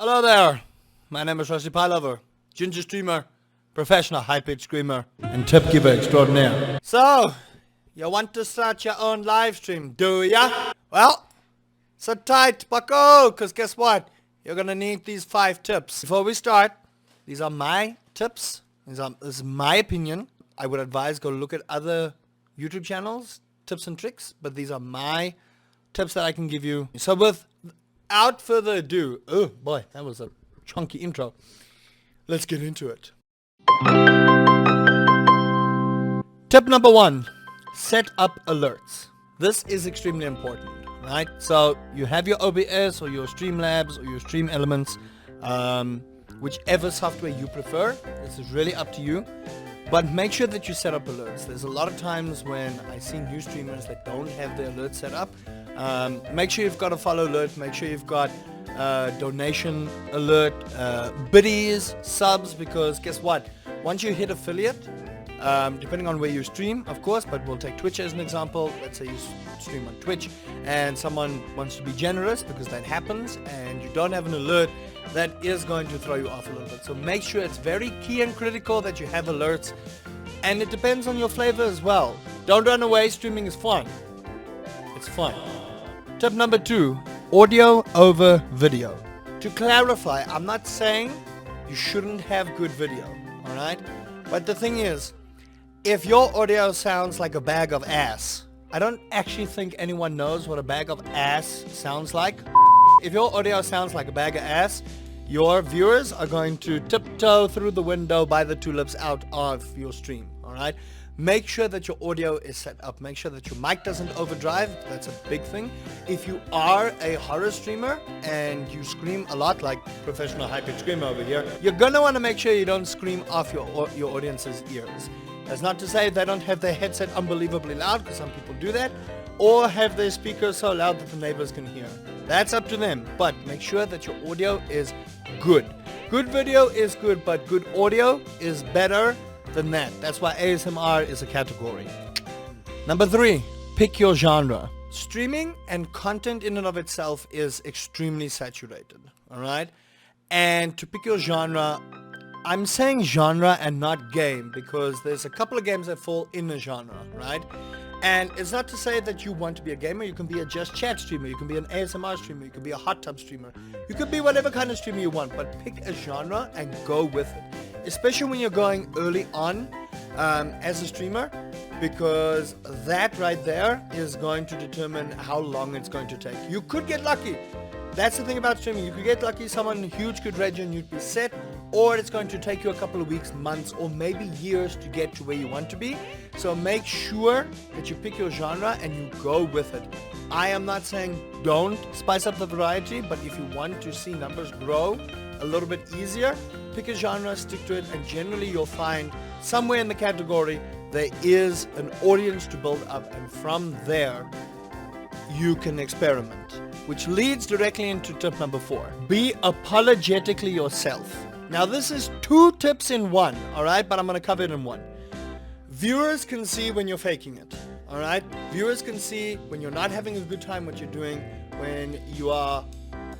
Hello there, my name is Rusty Pie Lover, ginger streamer, professional high-pitched screamer, and tip giver extraordinaire. So, you want to start your own live stream, do ya? Well, sit tight, bucko, because guess what? You're going to need these 5 tips. Before we start, these are my tips. This is my opinion. I would advise go look at other YouTube channels, tips and tricks, but these are my tips that I can give you. So without further ado, oh boy, that was a chunky intro. Let's get into it. Tip number 1, set up alerts. This is extremely important, right? So you have your OBS or your Streamlabs or your Stream Elements, whichever software you prefer. This is really up to you. But make sure that you set up alerts. There's a lot of times when I see new streamers that don't have their alerts set up. Make sure you've got a follow alert. Make sure you've got donation alert, biddies, subs, because guess what? Once you hit affiliate, depending on where you stream, of course, but we'll take Twitch as an example. Let's say you stream on Twitch and someone wants to be generous, because that happens, and you don't have an alert, that is going to throw you off a little bit. So make sure it's very key and critical that you have alerts, and it depends on your flavor as well. Don't run away, streaming is fun. It's fun. Tip number 2, audio over video. To clarify, I'm not saying you shouldn't have good video, alright? But the thing is, if your audio sounds like a bag of ass, I don't actually think anyone knows what a bag of ass sounds like. If your audio sounds like a bag of ass, your viewers are going to tiptoe through the window by the tulips out of your stream, alright? Make sure that your audio is set up. Make sure that your mic doesn't overdrive. That's a big thing. If you are a horror streamer and you scream a lot, like professional high-pitched screamer over here, you're going to want to make sure you don't scream off your audience's ears. That's not to say they don't have their headset unbelievably loud, because some people do that, or have their speakers so loud that the neighbors can hear. That's up to them, but make sure that your audio is good. Good video is good, but good audio is better than that. That's why ASMR is a category. Number 3, pick your genre. Streaming and content in and of itself is extremely saturated, alright? And to pick your genre, I'm saying genre and not game, because there's a couple of games that fall in a genre, right? And it's not to say that you want to be a gamer. You can be a just chat streamer, you can be an ASMR streamer, you can be a hot tub streamer, you could be whatever kind of streamer you want, but pick a genre and go with it. Especially when you're going early on as a streamer, because that right there is going to determine how long it's going to take. You could get lucky. That's the thing about streaming. You could get lucky, someone huge could reg and you'd be set, or it's going to take you a couple of weeks, months, or maybe years to get to where you want to be. So make sure that you pick your genre and you go with it. I am not saying don't spice up the variety, but if you want to see numbers grow a little bit easier, pick a genre, stick to it, and generally you'll find somewhere in the category there is an audience to build up, and from there you can experiment. Which leads directly into tip number 4. Be apologetically yourself. Now this is 2 tips in one, alright, but I'm going to cover it in one. Viewers can see when you're faking it, alright? Viewers can see when you're not having a good time what you're doing, when you are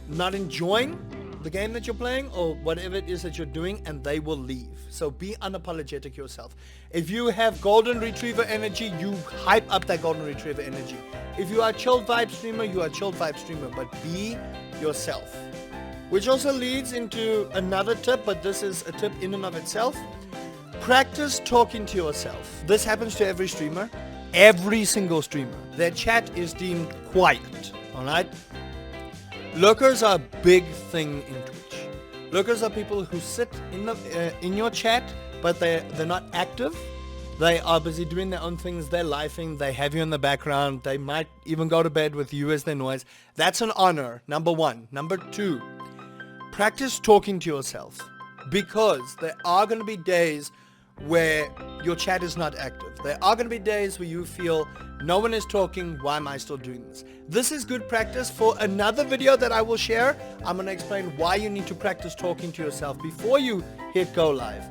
not enjoying the game that you're playing or whatever it is that you're doing, and they will leave. So be unapologetic yourself. If you have golden retriever energy, you hype up that golden retriever energy. If you are a chilled vibe streamer, you are a chilled vibe streamer, but be yourself. Which also leads into another tip, but this is a tip in and of itself. Practice talking to yourself. This happens to every streamer, every single streamer. Their chat is deemed quiet, alright? Lurkers are a big thing in Twitch. Lurkers are people who sit in your chat, but they're not active. They are busy doing their own things, they're lifing, they have you in the background, they might even go to bed with you as their noise. That's an honor, number 1. Number 2, practice talking to yourself, because there are going to be days where your chat is not active. There are going to be days where you feel no one is talking, why am I still doing this? This is good practice. For another video that I will share, I'm going to explain why you need to practice talking to yourself before you hit go live.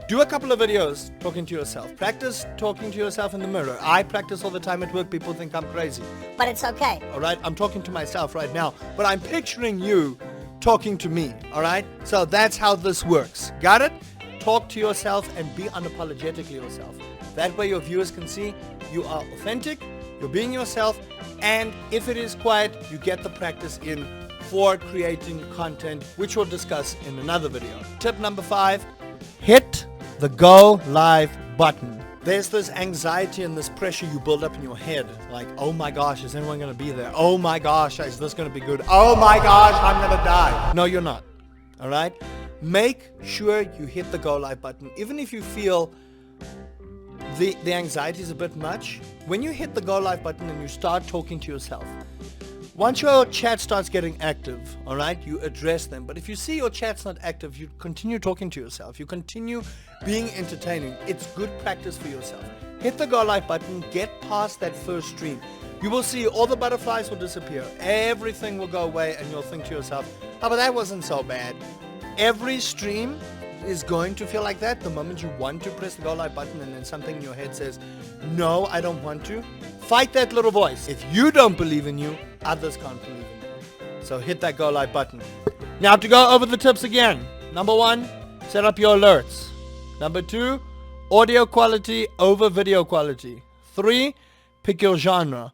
Do a couple of videos talking to yourself. Practice talking to yourself in the mirror. I practice all the time at work. People think I'm crazy. But it's okay. All right? I'm talking to myself right now. But I'm picturing you talking to me, all right? So that's how this works. Got it? Talk to yourself and be unapologetically yourself. That way your viewers can see you are authentic, you're being yourself, and if it is quiet, you get the practice in for creating content, which we'll discuss in another video. Tip number 5, hit the go live button. There's this anxiety and this pressure you build up in your head. Like, oh my gosh, is anyone going to be there? Oh my gosh, is this going to be good? Oh my gosh, I'm going to die. No, you're not. All right? Make sure you hit the go live button. Even if you feel the anxiety is a bit much, when you hit the go live button and you start talking to yourself, once your chat starts getting active, all right, you address them. But if you see your chat's not active, you continue talking to yourself. You continue being entertaining. It's good practice for yourself. Hit the go live button. Get past that first stream. You will see all the butterflies will disappear. Everything will go away and you'll think to yourself, oh, but that wasn't so bad. Every stream is going to feel like that the moment you want to press the go live button and then something in your head says, no, I don't want to. Fight that little voice. If you don't believe in you, others can't believe in you. So hit that go live button. Now to go over the tips again. Number 1, set up your alerts. Number 2, audio quality over video quality. 3, pick your genre.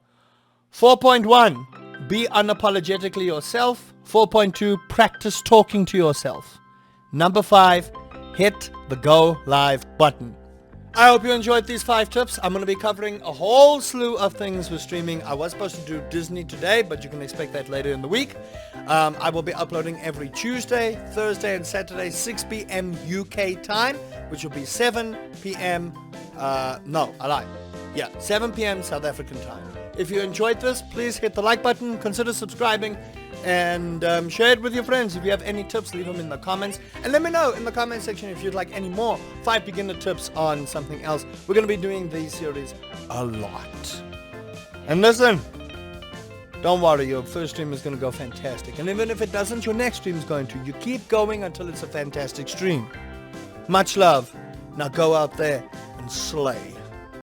4.1, be unapologetically yourself. 4.2, practice talking to yourself. Number 5, hit the go live button. I hope you enjoyed these 5 tips. I'm going to be covering a whole slew of things with streaming. I was supposed to do Disney today, but you can expect that later in the week. I will be uploading every Tuesday, Thursday, and Saturday, 6 p.m. UK time, which will be 7 p.m. 7 p.m. South African time. If you enjoyed this, please hit the like button, consider subscribing, and share it with your friends. If you have any tips, leave them in the comments. And let me know in the comment section if you'd like any more 5 beginner tips on something else. We're going to be doing these series a lot. And listen, don't worry, your first stream is going to go fantastic. And even if it doesn't, your next stream is going to. You keep going until it's a fantastic stream. Much love. Now go out there and slay.